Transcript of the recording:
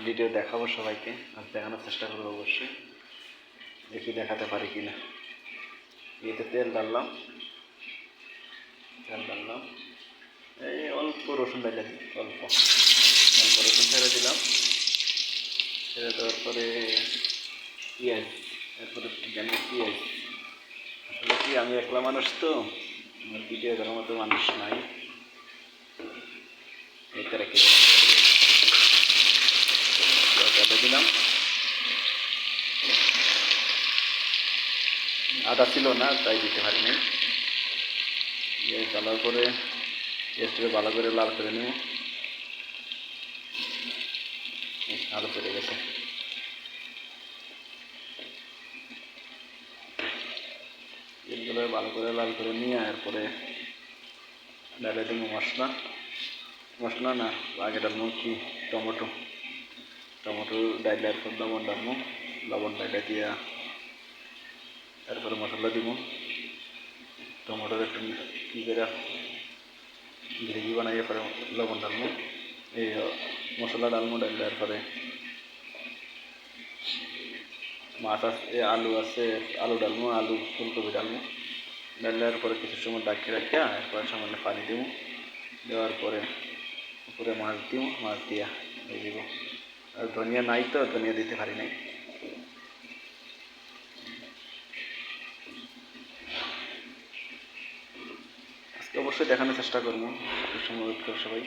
Video দেখাবো সবাইকে, আর দেখানোর চেষ্টা করবো অবশ্যই, দেখি দেখাতে পারি কি না। এতে তেল ডাললাম, এই অল্প রসুন ডাইলে দিই, অল্প অল্প রসুন ছেড়ে দিলাম। ছেড়ে দেওয়ার পরে পেঁয়াজ, এরপরে পেঁয়াজ। আসলে কি আমি একলা মানুষ তো, আমার ভিডিও দেখার মতো মানুষ নাই, এটা রেখে দিলাম। আদা ছিল না তাই দিতে পারিনি। জ্বালার পরে পেঁয়াজটাকে ভালো করে লাল করে নেব। আলু চলে গেছে। তেলগুলো ভালো করে লাল করে নিয়ে এরপরে ডালে দেব মশলা না আগে ডালবো কি টমেটো ডাইলে এরপর লবণ ডাইলে দিয়া তারপরে মশলা দিব। টমেটোর একটু কী করে গ্রেভি বানাইয়ে পরে লবণ ডালবো, এই মশলা ডালবো। ডাইলে পরে মাছ আছে, আলু আছে, আলু ডালবো, আলু ফুলকপি ডালবো। ডালার পরে কিছু সময় ডাকি রাখিয়া এরপরে সামান্য পানি দিব। দেওয়ার পরে উপরে মাছ দিয়া দিয়ে দিব। আর ধনিয়া নাই তো, ধনিয়া দিতে পারি নাই। আজকে অবশ্যই দেখানোর চেষ্টা করবো, সময় ওয়েট করে সবাই।